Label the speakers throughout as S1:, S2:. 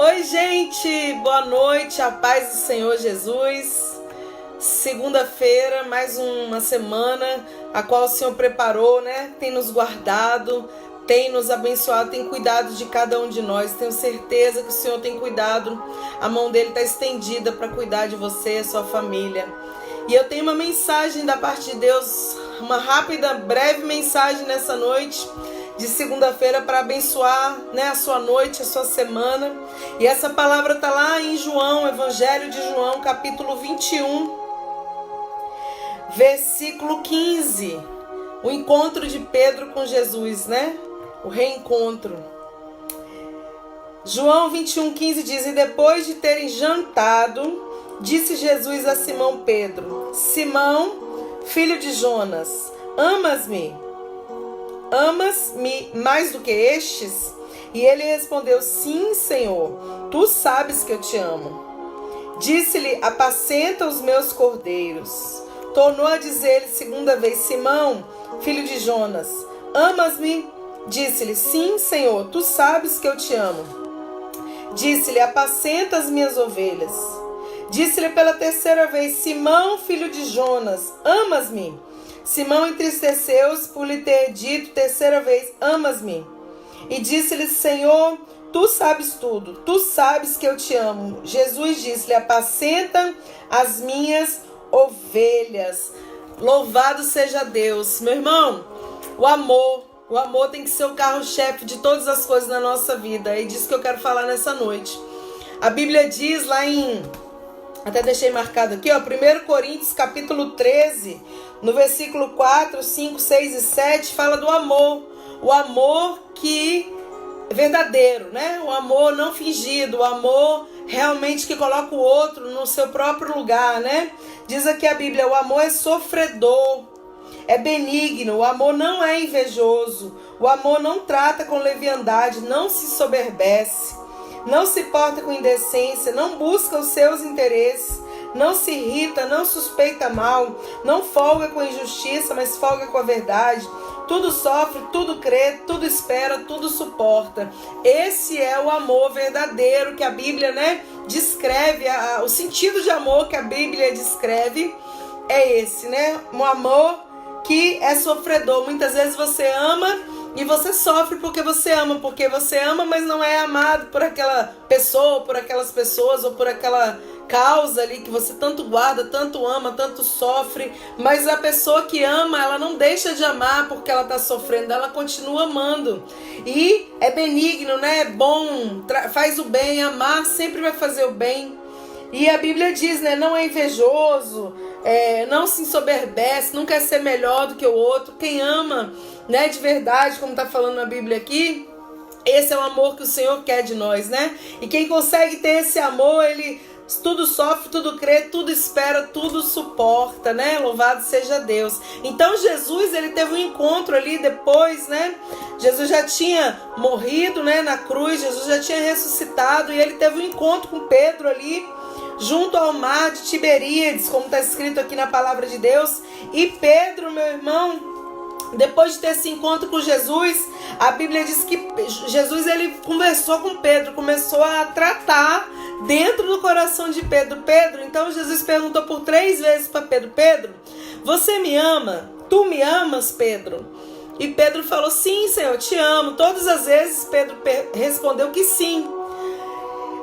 S1: Oi, gente, boa noite, a paz do Senhor Jesus. Segunda-feira, mais uma semana a qual o Senhor preparou, né? Tem nos guardado, tem nos abençoado, tem cuidado de cada um de nós. Tenho certeza que o Senhor tem cuidado, a mão dele está estendida para cuidar de você e a sua família. E eu tenho uma mensagem da parte de Deus, uma rápida, breve mensagem nessa noite de segunda-feira para abençoar, né, a sua noite, a sua semana. E essa palavra está lá em João, Evangelho de João, capítulo 21, versículo 15. O encontro de Pedro com Jesus, né? O reencontro. João 21:15 diz: E depois de terem jantado, disse Jesus a Simão Pedro: Simão, filho de Jonas, amas-me? Amas-me mais do que estes? E ele respondeu: Sim, Senhor, tu sabes que eu te amo. Disse-lhe: Apacenta os meus cordeiros. Tornou a dizer-lhe segunda vez: Simão, filho de Jonas, amas-me? Disse-lhe: Sim, Senhor, tu sabes que eu te amo. Disse-lhe: Apacenta as minhas ovelhas. Disse-lhe pela terceira vez: Simão, filho de Jonas, amas-me? Simão entristeceu-se por lhe ter dito terceira vez: Amas-me? E disse-lhe: Senhor, tu sabes tudo, tu sabes que eu te amo. Jesus disse-lhe: Apacenta as minhas ovelhas. Louvado seja Deus. Meu irmão, o amor tem que ser o carro-chefe de todas as coisas na nossa vida. É disso que eu quero falar nessa noite. A Bíblia diz lá até deixei marcado aqui, 1 Coríntios capítulo 13, no versículo 4, 5, 6 e 7, fala do amor. O amor que é verdadeiro, né? O amor não fingido, o amor realmente que coloca o outro no seu próprio lugar, né? Diz aqui a Bíblia: o amor é sofredor, é benigno, o amor não é invejoso, o amor não trata com leviandade, não se soberbece, não se porta com indecência, não busca os seus interesses, não se irrita, não suspeita mal, não folga com injustiça, mas folga com a verdade. Tudo sofre, tudo crê, tudo espera, tudo suporta. Esse é o amor verdadeiro que a Bíblia, né, descreve. O sentido de amor que a Bíblia descreve é esse, né? Um amor que é sofredor. Muitas vezes você ama e você sofre porque você ama, mas não é amado por aquela pessoa, por aquelas pessoas ou por aquela causa ali que você tanto guarda, tanto ama, tanto sofre. Mas a pessoa que ama, ela não deixa de amar porque ela está sofrendo, ela continua amando. E é benigno, né? É bom, faz o bem, amar sempre vai fazer o bem. E a Bíblia diz, né? Não é invejoso, não se ensoberbece, não quer ser melhor do que o outro. Quem ama, né, de verdade, como está falando na Bíblia aqui, esse é o amor que o Senhor quer de nós, né? E quem consegue ter esse amor, ele tudo sofre, tudo crê, tudo espera, tudo suporta, né? Louvado seja Deus. Então Jesus, ele teve um encontro ali depois, né? Jesus já tinha morrido, né, na cruz, Jesus já tinha ressuscitado e ele teve um encontro com Pedro ali, junto ao mar de Tiberíades, como está escrito aqui na palavra de Deus. E Pedro, meu irmão, depois de ter esse encontro com Jesus, a Bíblia diz que Jesus, ele conversou com Pedro, começou a tratar dentro do coração de Pedro. Então Jesus perguntou por 3 vezes para Pedro: Pedro, você me ama? Tu me amas, Pedro? E Pedro falou: sim, Senhor, eu te amo. Todas as vezes Pedro respondeu que sim.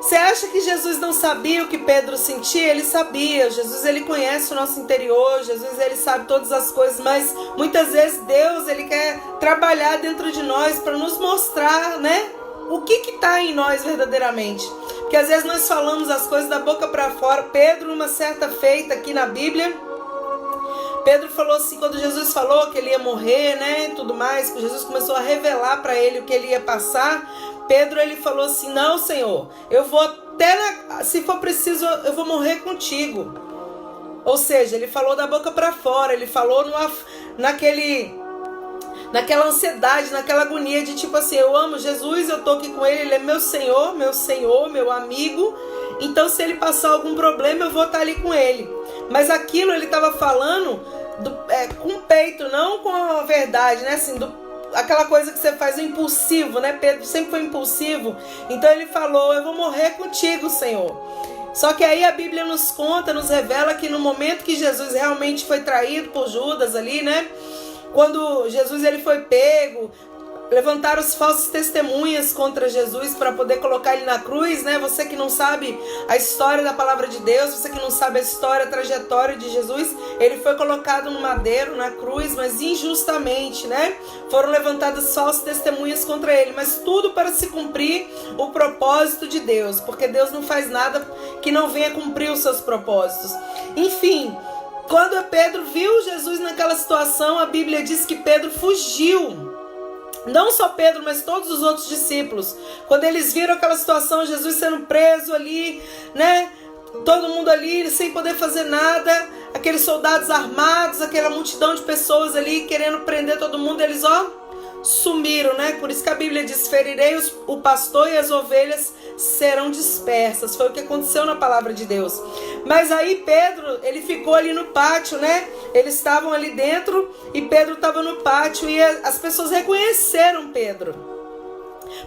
S1: Você acha que Jesus não sabia o que Pedro sentia? Ele sabia. Jesus, ele conhece o nosso interior. Jesus, ele sabe todas as coisas. Mas muitas vezes Deus, ele quer trabalhar dentro de nós para nos mostrar, né, o que está em nós verdadeiramente. Porque às vezes nós falamos as coisas da boca para fora. Pedro, numa certa feita aqui na Bíblia, Pedro falou assim, quando Jesus falou que ele ia morrer, né, tudo mais, que Jesus começou a revelar para ele o que ele ia passar, Pedro, ele falou assim: não, Senhor, eu vou até, se for preciso, eu vou morrer contigo. Ou seja, ele falou da boca para fora, ele falou naquela ansiedade, naquela agonia de tipo assim: eu amo Jesus, eu tô aqui com ele, ele é meu Senhor, meu amigo, então se ele passar algum problema eu vou estar ali com ele. Mas aquilo ele estava falando com o peito, não com a verdade, né? Assim, aquela coisa que você faz, o impulsivo, né? Pedro sempre foi impulsivo. Então ele falou, eu vou morrer contigo, Senhor. Só que aí a Bíblia nos conta, nos revela que no momento que Jesus realmente foi traído por Judas ali, né? Quando Jesus ele foi pego, levantaram os falsos testemunhas contra Jesus para poder colocar ele na cruz, né? Você que não sabe a história da palavra de Deus, você que não sabe a história, a trajetória de Jesus, ele foi colocado no madeiro, na cruz, mas injustamente, né? Foram levantadas falsas testemunhas contra ele, mas tudo para se cumprir o propósito de Deus, porque Deus não faz nada que não venha cumprir os seus propósitos. Enfim, quando Pedro viu Jesus naquela situação, a Bíblia diz que Pedro fugiu. Não só Pedro, mas todos os outros discípulos. Quando eles viram aquela situação, Jesus sendo preso ali, né? Todo mundo ali sem poder fazer nada. Aqueles soldados armados, aquela multidão de pessoas ali querendo prender todo mundo. Eles, sumiram, né? Por isso que a Bíblia diz, ferirei o pastor e as ovelhas serão dispersas. Foi o que aconteceu na palavra de Deus. Mas aí Pedro, ele ficou ali no pátio, né? Eles estavam ali dentro e Pedro estava no pátio e as pessoas reconheceram Pedro.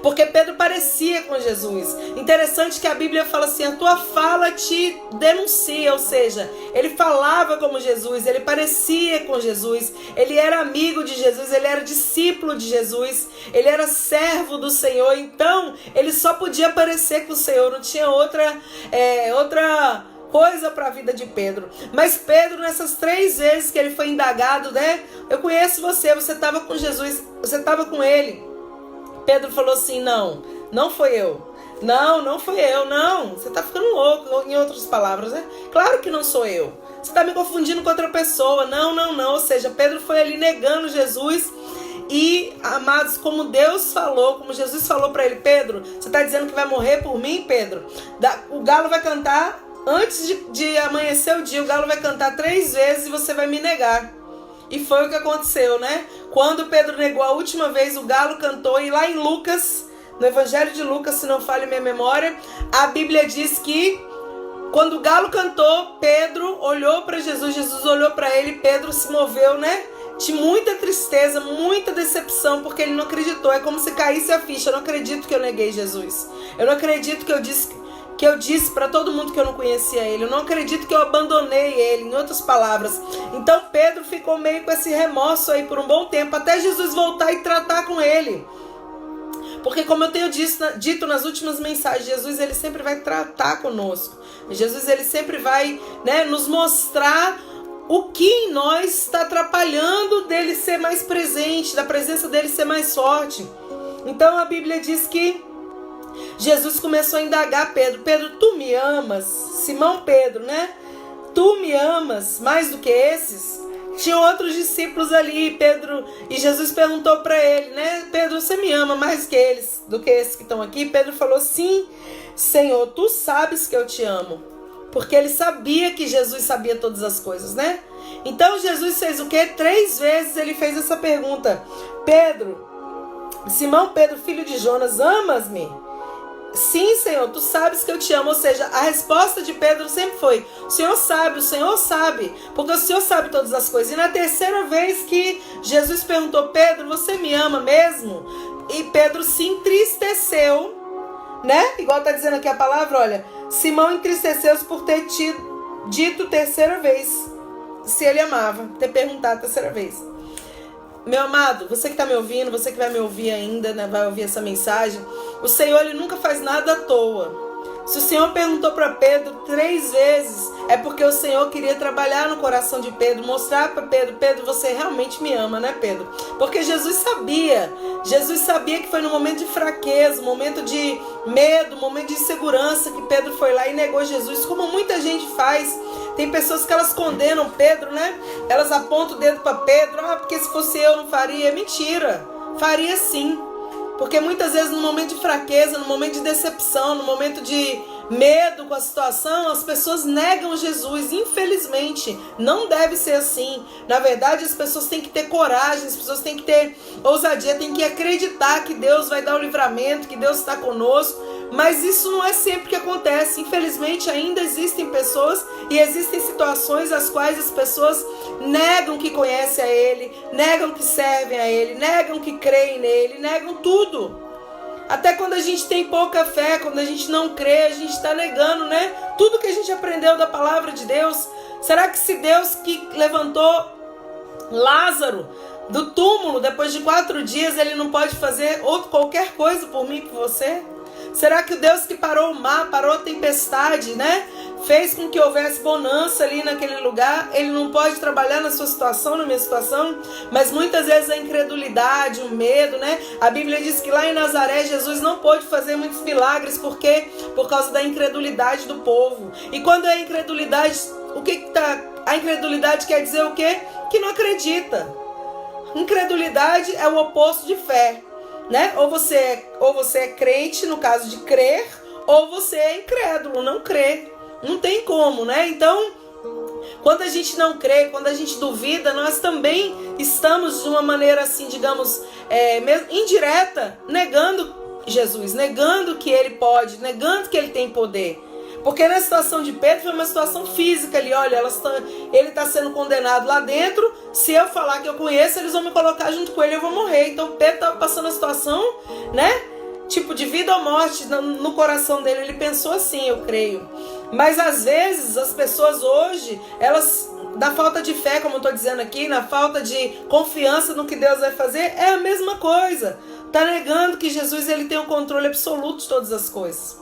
S1: Porque Pedro parecia com Jesus. Interessante que a Bíblia fala assim, a tua fala te denuncia, ou seja, ele falava como Jesus, ele parecia com Jesus, ele era amigo de Jesus, ele era discípulo de Jesus, ele era servo do Senhor, então ele só podia parecer com o Senhor, não tinha outra coisa para a vida de Pedro. Mas Pedro, nessas 3 vezes que ele foi indagado, né? Eu conheço você estava com Jesus, você estava com ele. Pedro falou assim, não foi eu. Não foi eu, não. Você está ficando louco, em outras palavras, né? Claro que não sou eu. Você está me confundindo com outra pessoa. Não. Ou seja, Pedro foi ali negando Jesus. E, amados, como Deus falou, como Jesus falou para ele, Pedro, você está dizendo que vai morrer por mim, Pedro? O galo vai cantar, antes de amanhecer o dia, o galo vai cantar 3 vezes e você vai me negar. E foi o que aconteceu, né? Quando Pedro negou a última vez, o galo cantou. E lá em Lucas, no Evangelho de Lucas, se não falha minha memória, a Bíblia diz que quando o galo cantou, Pedro olhou para Jesus, Jesus olhou para ele, Pedro se moveu, né? De muita tristeza, muita decepção, porque ele não acreditou. É como se caísse a ficha. Eu não acredito que eu neguei Jesus. Eu não acredito que eu disse para todo mundo que eu não conhecia ele. Eu não acredito que eu abandonei ele, em outras palavras. Então Pedro ficou meio com esse remorso aí por um bom tempo, até Jesus voltar e tratar com ele. Porque como eu tenho dito nas últimas mensagens, Jesus ele sempre vai tratar conosco. Jesus ele sempre vai, né, nos mostrar o que em nós está atrapalhando dele ser mais presente, da presença dele ser mais forte. Então a Bíblia diz que Jesus começou a indagar Pedro. Pedro, tu me amas? Simão Pedro, né? Tu me amas mais do que esses? Tinham outros discípulos ali, Pedro, e Jesus perguntou para ele, né? Pedro, você me ama mais do que esses que estão aqui? Pedro falou, sim, Senhor, tu sabes que eu te amo. Porque ele sabia que Jesus sabia todas as coisas, né? Então Jesus fez o quê? 3 vezes ele fez essa pergunta. Pedro, Simão Pedro, filho de Jonas, amas-me? Sim, Senhor, tu sabes que eu te amo. Ou seja, a resposta de Pedro sempre foi, o Senhor sabe, porque o Senhor sabe todas as coisas. E na 3ª vez que Jesus perguntou, Pedro, você me ama mesmo? E Pedro se entristeceu, né? Igual está dizendo aqui a palavra, olha, Simão entristeceu-se por ter dito 3ª vez se ele amava, ter perguntado 3ª vez. Meu amado, você que está me ouvindo, você que vai me ouvir ainda, né, vai ouvir essa mensagem, o Senhor ele nunca faz nada à toa. Se o Senhor perguntou para Pedro 3 vezes, é porque o Senhor queria trabalhar no coração de Pedro, mostrar para Pedro, Pedro, você realmente me ama, né, Pedro? Porque Jesus sabia que foi no momento de fraqueza, momento de medo, momento de insegurança que Pedro foi lá e negou Jesus, como muita gente faz. Tem pessoas que elas condenam Pedro, né? Elas apontam o dedo para Pedro, porque se fosse eu não faria. Mentira, faria sim. Porque muitas vezes no momento de fraqueza, no momento de decepção, no momento de medo com a situação, as pessoas negam Jesus. Infelizmente, não deve ser assim. Na verdade, as pessoas têm que ter coragem, as pessoas têm que ter ousadia, têm que acreditar que Deus vai dar o livramento, que Deus está conosco. Mas isso não é sempre que acontece. Infelizmente, ainda existem pessoas e existem situações as quais as pessoas negam que conhecem a Ele, negam que servem a Ele, negam que creem nele, negam tudo. Até quando a gente tem pouca fé, quando a gente não crê, a gente está negando, né? Tudo que a gente aprendeu da palavra de Deus. Será que se Deus que levantou Lázaro do túmulo, depois de 4 dias, Ele não pode fazer qualquer coisa por mim e por você? Será que o Deus que parou o mar, parou a tempestade, né? Fez com que houvesse bonança ali naquele lugar, Ele não pode trabalhar na sua situação, na minha situação? Mas muitas vezes a incredulidade, o medo, né? A Bíblia diz que lá em Nazaré Jesus não pôde fazer muitos milagres, porque por causa da incredulidade do povo. E quando é incredulidade, a incredulidade quer dizer o quê? Que não acredita. Incredulidade é o oposto de fé, né? Ou você é crente, no caso de crer, ou você é incrédulo, não crê. Não tem como, né? Então, quando a gente não crê, quando a gente duvida, nós também estamos de uma maneira assim, digamos, indireta, negando Jesus, negando que Ele pode, negando que Ele tem poder. Porque na situação de Pedro foi uma situação física ali, olha, ele está sendo condenado lá dentro, se eu falar que eu conheço, eles vão me colocar junto com ele e eu vou morrer. Então Pedro estava passando a situação, né, tipo de vida ou morte no coração dele, ele pensou assim, eu creio. Mas às vezes as pessoas hoje, elas, da falta de fé, como eu estou dizendo aqui, na falta de confiança no que Deus vai fazer, é a mesma coisa. Está negando que Jesus ele tem o controle absoluto de todas as coisas.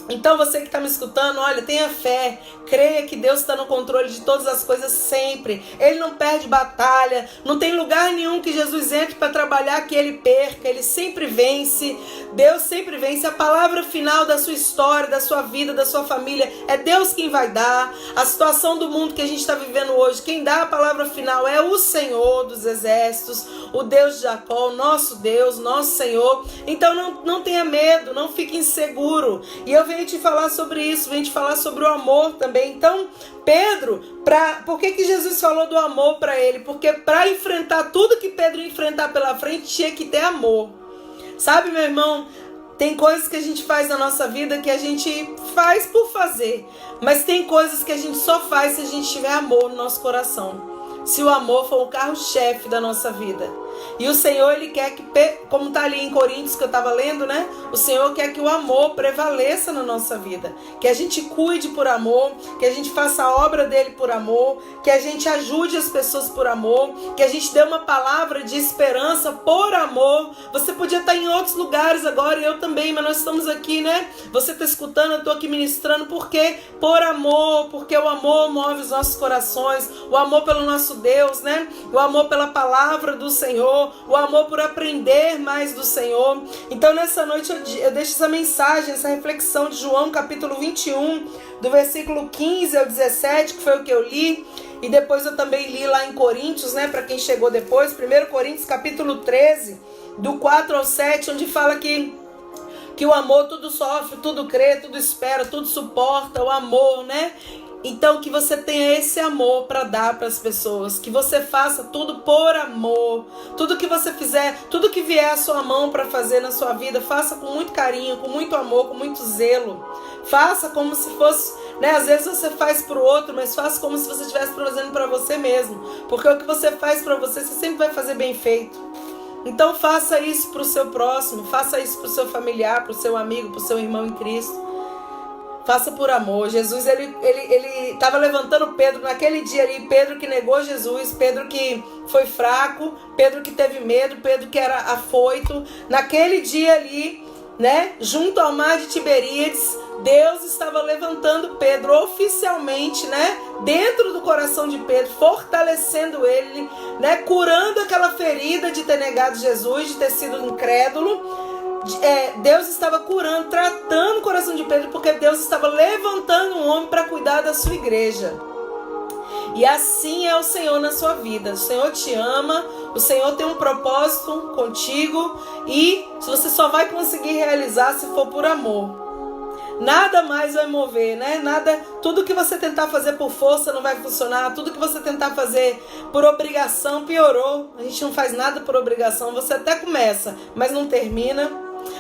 S1: Então você que está me escutando, olha, tenha fé, creia que Deus está no controle de todas as coisas sempre. Ele não perde batalha, não tem lugar nenhum que Jesus entre para trabalhar que Ele perca, Ele sempre vence. Deus sempre vence. A palavra final da sua história, da sua vida, da sua família, é Deus quem vai dar. A situação do mundo que a gente está vivendo hoje, quem dá a palavra final é o Senhor dos exércitos, o Deus de Jacó, o nosso Deus, nosso Senhor. Então não tenha medo, não fique inseguro. E eu venho te falar sobre isso, venho te falar sobre o amor também. Então, Pedro, por que Jesus falou do amor para ele? Porque para enfrentar tudo que Pedro ia enfrentar pela frente, tinha que ter amor. Sabe, meu irmão, tem coisas que a gente faz na nossa vida que a gente faz por fazer, mas tem coisas que a gente só faz se a gente tiver amor no nosso coração. Se o amor for o carro-chefe da nossa vida. E o Senhor, Ele quer que, como está ali em Coríntios que eu estava lendo, né? O Senhor quer que o amor prevaleça na nossa vida. Que a gente cuide por amor, que a gente faça a obra dEle por amor, que a gente ajude as pessoas por amor, que a gente dê uma palavra de esperança por amor. Você podia estar em outros lugares agora, e eu também, mas nós estamos aqui, né? Você está escutando, eu estou aqui ministrando, porque por amor, porque o amor move os nossos corações, o amor pelo nosso Deus, né? O amor pela palavra do Senhor, o amor por aprender mais do Senhor. Então nessa noite eu deixo essa mensagem, essa reflexão de João capítulo 21, do versículo 15 ao 17, que foi o que eu li, e depois eu também li lá em Coríntios, né, para quem chegou depois, 1 Coríntios capítulo 13, do 4 ao 7, onde fala que o amor tudo sofre, tudo crê, tudo espera, tudo suporta, o amor, né? Então que você tenha esse amor para dar para as pessoas, que você faça tudo por amor, tudo que você fizer, tudo que vier à sua mão para fazer na sua vida, faça com muito carinho, com muito amor, com muito zelo. Faça como se fosse, né? Às vezes você faz para o outro, mas faça como se você estivesse fazendo para você mesmo, porque o que você faz para você, você sempre vai fazer bem feito. Então faça isso para o seu próximo, faça isso para o seu familiar, para o seu amigo, para o seu irmão em Cristo. Faça por amor. Jesus, ele estava levantando Pedro naquele dia ali. Pedro que negou Jesus, Pedro que foi fraco, Pedro que teve medo, Pedro que era afoito. Naquele dia ali, né, junto ao mar de Tiberíades, Deus estava levantando Pedro oficialmente, né, dentro do coração de Pedro, fortalecendo ele, né, curando aquela ferida de ter negado Jesus, de ter sido incrédulo. Deus estava curando, tratando o coração de Pedro, porque Deus estava levantando um homem para cuidar da sua igreja. E assim é o Senhor na sua vida. O Senhor te ama, o Senhor tem um propósito contigo, e você só vai conseguir realizar se for por amor. Nada mais vai mover, né? Tudo que você tentar fazer por força não vai funcionar. Tudo que você tentar fazer por obrigação piorou. A gente não faz nada por obrigação. Você até começa, mas não termina.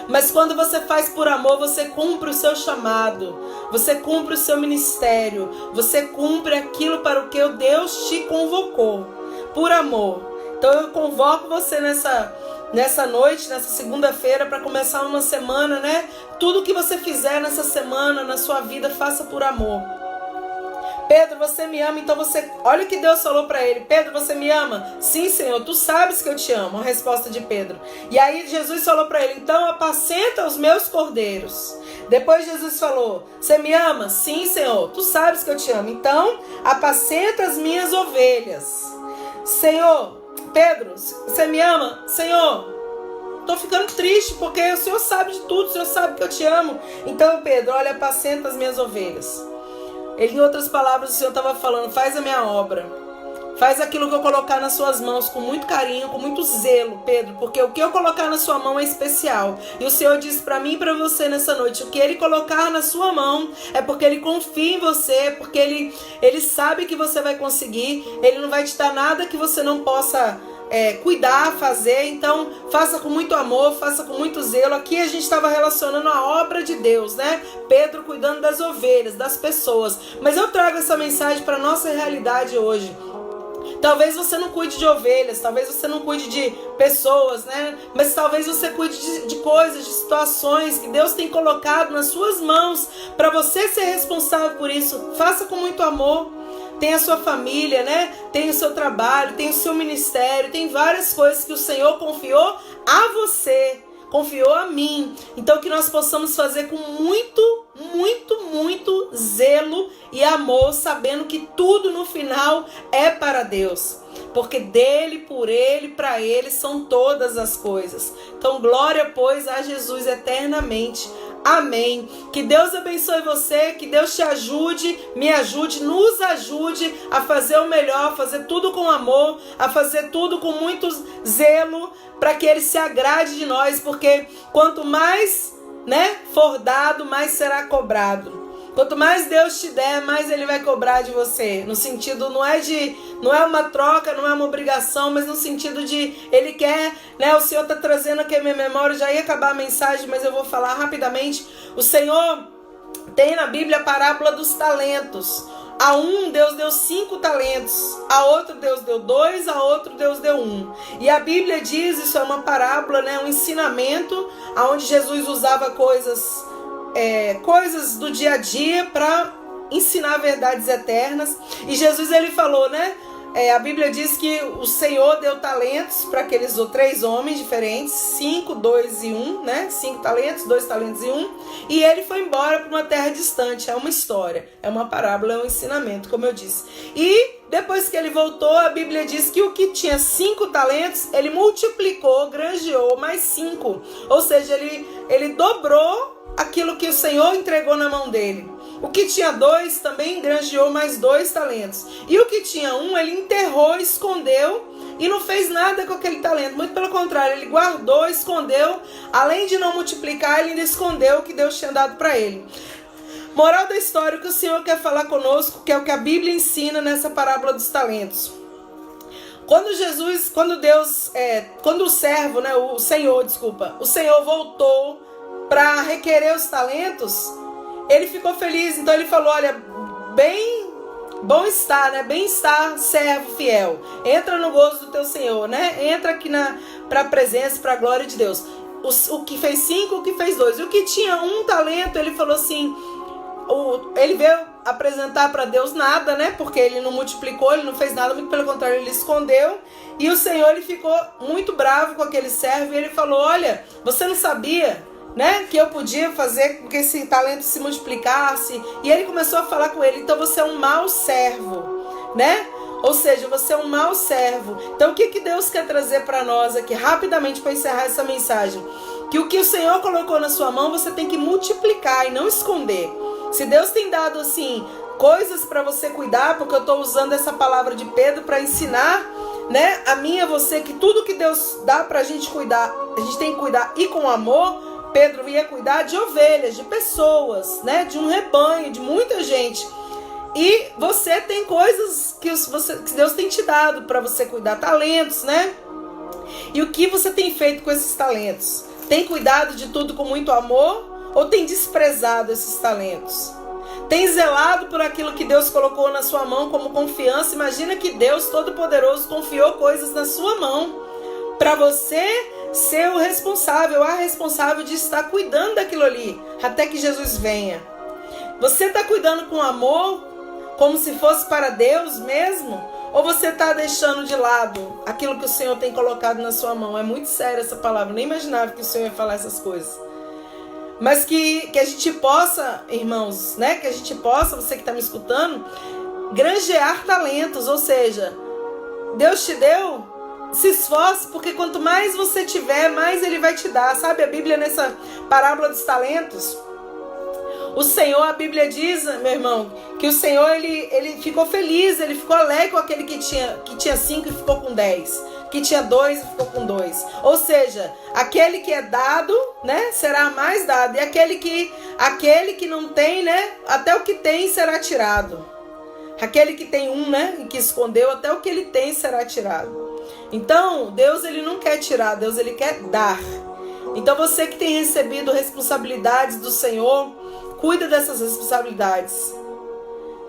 S1: Mas quando você faz por amor, você cumpre o seu chamado, você cumpre o seu ministério, você cumpre aquilo para o que Deus te convocou, por amor. Então eu convoco você nessa noite, nessa segunda-feira, para começar uma semana, né? Tudo que você fizer nessa semana, na sua vida, faça por amor. Pedro, você me ama, então você... Olha o que Deus falou para ele. Pedro, você me ama? Sim, Senhor, tu sabes que eu te amo. A resposta de Pedro. E aí Jesus falou para ele, então apacenta os meus cordeiros. Depois Jesus falou, você me ama? Sim, Senhor, tu sabes que eu te amo. Então apacenta as minhas ovelhas. Senhor, Pedro, você me ama? Senhor, tô ficando triste porque o Senhor sabe de tudo, o Senhor sabe que eu te amo. Então Pedro, olha, apacenta as minhas ovelhas. Ele, em outras palavras, o Senhor estava falando, faz a minha obra, faz aquilo que eu colocar nas suas mãos com muito carinho, com muito zelo, Pedro, porque o que eu colocar na sua mão é especial. E o Senhor disse para mim e para você nessa noite, o que Ele colocar na sua mão é porque Ele confia em você, porque Ele sabe que você vai conseguir, Ele não vai te dar nada que você não possa cuidar, fazer. Então faça com muito amor, faça com muito zelo. Aqui a gente estava relacionando a obra de Deus, né? Pedro cuidando das ovelhas, das pessoas. Mas eu trago essa mensagem para a nossa realidade hoje. Talvez você não cuide de ovelhas, talvez você não cuide de pessoas, né? Mas talvez você cuide de coisas, de situações que Deus tem colocado nas suas mãos para você ser responsável por isso. Faça com muito amor. Tem a sua família, né? Tem o seu trabalho, tem o seu ministério, tem várias coisas que o Senhor confiou a você, confiou a mim. Então que nós possamos fazer com muito, muito, muito zelo e amor, sabendo que tudo no final é para Deus. Porque dele, por ele, para ele são todas as coisas. Então glória, pois, a Jesus eternamente. Amém. Que Deus abençoe você, que Deus te ajude, me ajude, nos ajude a fazer o melhor, a fazer tudo com amor, a fazer tudo com muito zelo, para que Ele se agrade de nós, porque quanto mais, né, for dado, mais será cobrado. Quanto mais Deus te der, mais Ele vai cobrar de você. No sentido, não é uma troca, não é uma obrigação, mas no sentido de Ele quer, né? O Senhor está trazendo aqui a minha memória, já ia acabar a mensagem, mas eu vou falar rapidamente. O Senhor tem na Bíblia a parábola dos talentos. A um Deus deu 5 talentos, a outro Deus deu 2, a outro Deus deu 1. E a Bíblia diz, isso é uma parábola, né? Um ensinamento, onde Jesus usava coisas do dia a dia para ensinar verdades eternas. E Jesus, ele falou, né? A Bíblia diz que o Senhor deu talentos para aqueles 3 homens diferentes, 5, 2 e 1, né? 5 talentos, 2 talentos e 1. E ele foi embora para uma terra distante. É uma história, é uma parábola, é um ensinamento, como eu disse. E depois que ele voltou, a Bíblia diz que o que tinha 5 talentos, ele multiplicou, granjeou mais 5. Ou seja, ele dobrou aquilo que o Senhor entregou na mão dele. O que tinha 2 também granjeou mais 2 talentos. E o que tinha 1, ele enterrou, escondeu e não fez nada com aquele talento. Muito pelo contrário, ele guardou, escondeu. Além de não multiplicar, ele ainda escondeu o que Deus tinha dado para ele. Moral da história, o que o Senhor quer falar conosco, que é o que a Bíblia ensina nessa parábola dos talentos. Quando o Senhor voltou para requerer os talentos, ele ficou feliz. Então ele falou, olha, bom está, né? Bem está, servo fiel. Entra no gozo do teu Senhor, né? Entra aqui para a presença, para a glória de Deus. O que fez 5, o que fez 2. E o que tinha 1 talento, ele falou assim, ele veio apresentar para Deus nada, né? Porque ele não multiplicou, ele não fez nada, muito pelo contrário, ele escondeu. E o Senhor, ele ficou muito bravo com aquele servo e ele falou, olha, você não sabia, né, que eu podia fazer com que esse talento se multiplicasse? E ele começou a falar com ele, então você é um mau servo, né? Ou seja, você é um mau servo. Então o que Deus quer trazer para nós aqui, rapidamente, para encerrar essa mensagem? Que o que o Senhor colocou na sua mão, você tem que multiplicar e não esconder. Se Deus tem dado assim coisas para você cuidar, porque eu estou usando essa palavra de Pedro para ensinar, né, a mim e a você, que tudo que Deus dá para a gente cuidar, a gente tem que cuidar e com amor. Pedro ia cuidar de ovelhas, de pessoas, né? De um rebanho, de muita gente. E você tem coisas que Deus tem te dado para você cuidar, talentos, né? E o que você tem feito com esses talentos? Tem cuidado de tudo com muito amor ou tem desprezado esses talentos? Tem zelado por aquilo que Deus colocou na sua mão como confiança? Imagina que Deus Todo-Poderoso confiou coisas na sua mão para você ser o responsável, a responsável de estar cuidando daquilo ali, até que Jesus venha. Você está cuidando com amor, como se fosse para Deus mesmo? Ou você está deixando de lado aquilo que o Senhor tem colocado na sua mão? É muito séria essa palavra, eu nem imaginava que o Senhor ia falar essas coisas. Mas que a gente possa, irmãos, né? Que a gente possa, você que está me escutando, granjear talentos. Ou seja, Deus te deu, se esforce, porque quanto mais você tiver, mais Ele vai te dar. Sabe a Bíblia nessa parábola dos talentos? O Senhor, a Bíblia diz, meu irmão, que o Senhor, ele ficou feliz, ele ficou alegre com aquele que tinha 5 e ficou com 10. Que tinha 2 e ficou com 2. Ou seja, aquele que é dado, né, será mais dado. E aquele que não tem, né, até o que tem será tirado. Aquele que tem né, e que escondeu, até o que ele tem será tirado. Então, Deus, ele não quer tirar, Deus, ele quer dar. Então, você que tem recebido responsabilidades do Senhor, cuida dessas responsabilidades.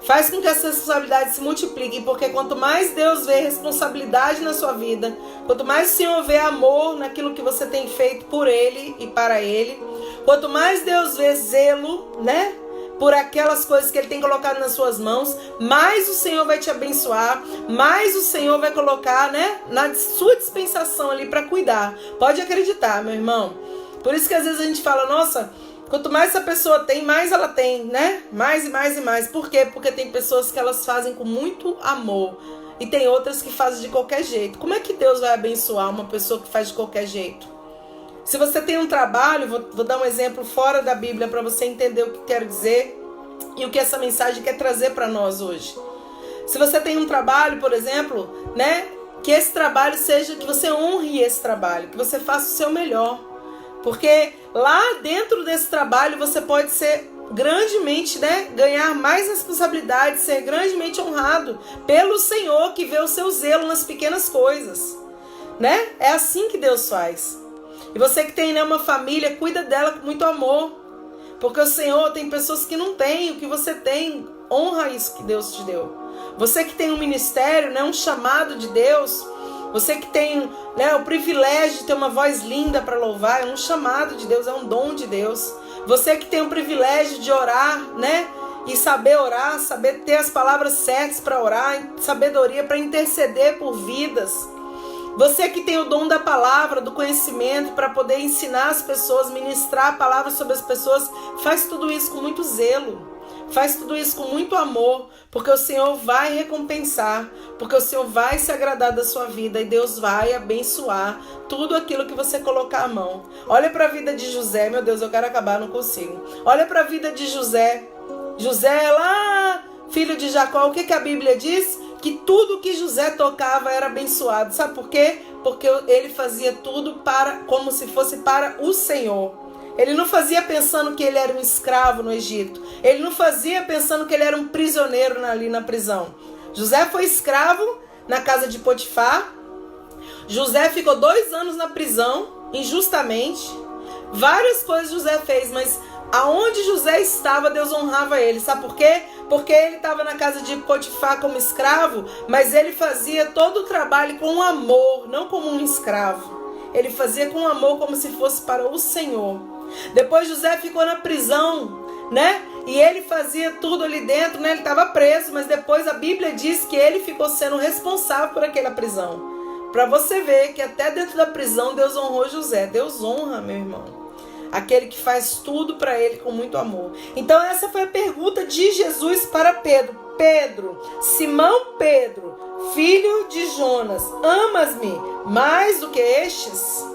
S1: Faz com que essas responsabilidades se multipliquem, porque quanto mais Deus vê responsabilidade na sua vida, quanto mais o Senhor vê amor naquilo que você tem feito por Ele e para Ele, quanto mais Deus vê zelo, né, por aquelas coisas que Ele tem colocado nas suas mãos, mais o Senhor vai te abençoar, mais o Senhor vai colocar, né, na sua dispensação ali para cuidar. Pode acreditar, meu irmão. Por isso que às vezes a gente fala, nossa, quanto mais essa pessoa tem, mais ela tem, né? Mais e mais e mais. Por quê? Porque tem pessoas que elas fazem com muito amor e tem outras que fazem de qualquer jeito. Como é que Deus vai abençoar uma pessoa que faz de qualquer jeito? Se você tem um trabalho, vou dar um exemplo fora da Bíblia para você entender o que quero dizer e o que essa mensagem quer trazer para nós hoje. Se você tem um trabalho, por exemplo, né? Que esse trabalho seja, que você honre esse trabalho, que você faça o seu melhor. Porque lá dentro desse trabalho você pode ser grandemente, né, ganhar mais responsabilidade, ser grandemente honrado pelo Senhor que vê o seu zelo nas pequenas coisas, né? É assim que Deus faz. E você que tem, né, uma família, cuida dela com muito amor, porque o Senhor tem pessoas que não têm o que você tem, honra isso que Deus te deu. Você que tem um ministério, né, um chamado de Deus, você que tem, né, o privilégio de ter uma voz linda para louvar, é um chamado de Deus, é um dom de Deus. Você que tem o privilégio de orar, né, e saber orar, saber ter as palavras certas para orar, sabedoria para interceder por vidas. Você que tem o dom da palavra, do conhecimento, para poder ensinar as pessoas, ministrar a palavra sobre as pessoas, faz tudo isso com muito zelo. Faz tudo isso com muito amor, porque o Senhor vai recompensar, porque o Senhor vai se agradar da sua vida e Deus vai abençoar tudo aquilo que você colocar a mão. Olha para a vida de José, meu Deus, eu quero acabar, não consigo. Olha para a vida de José. José lá, filho de Jacó, o que a Bíblia diz? Que tudo que José tocava era abençoado. Sabe por quê? Porque ele fazia tudo como se fosse para o Senhor. Ele não fazia pensando que ele era um escravo no Egito. Ele não fazia pensando que ele era um prisioneiro ali na prisão. José foi escravo na casa de Potifar. José ficou 2 anos na prisão, injustamente. Várias coisas José fez, mas aonde José estava, Deus honrava ele. Sabe por quê? Porque ele estava na casa de Potifar como escravo, mas ele fazia todo o trabalho com amor, não como um escravo. Ele fazia com amor, como se fosse para o Senhor. Depois José ficou na prisão, né? E ele fazia tudo ali dentro, né? Ele estava preso, mas depois a Bíblia diz que ele ficou sendo responsável por aquela prisão. Para você ver que até dentro da prisão Deus honrou José. Deus honra, meu irmão, aquele que faz tudo para ele com muito amor. Então essa foi a pergunta de Jesus para Pedro. Pedro, Simão Pedro, filho de Jonas, amas-me mais do que estes?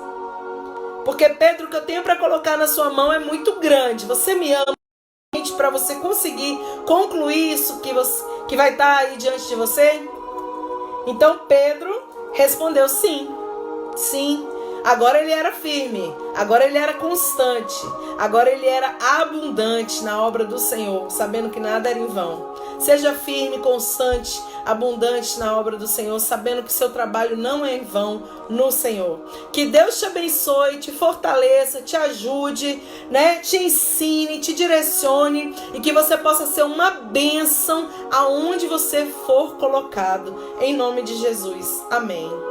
S1: Porque, Pedro, o que eu tenho para colocar na sua mão é muito grande. Você me ama para você conseguir concluir isso que vai estar aí diante de você? Então, Pedro respondeu sim. Sim. Agora ele era firme. Agora ele era constante. Agora ele era abundante na obra do Senhor, sabendo que nada era em vão. Seja firme, constante, abundante na obra do Senhor, sabendo que seu trabalho não é em vão no Senhor. Que Deus te abençoe, te fortaleça, te ajude, né? Te ensine, te direcione e que você possa ser uma bênção aonde você for colocado. Em nome de Jesus. Amém.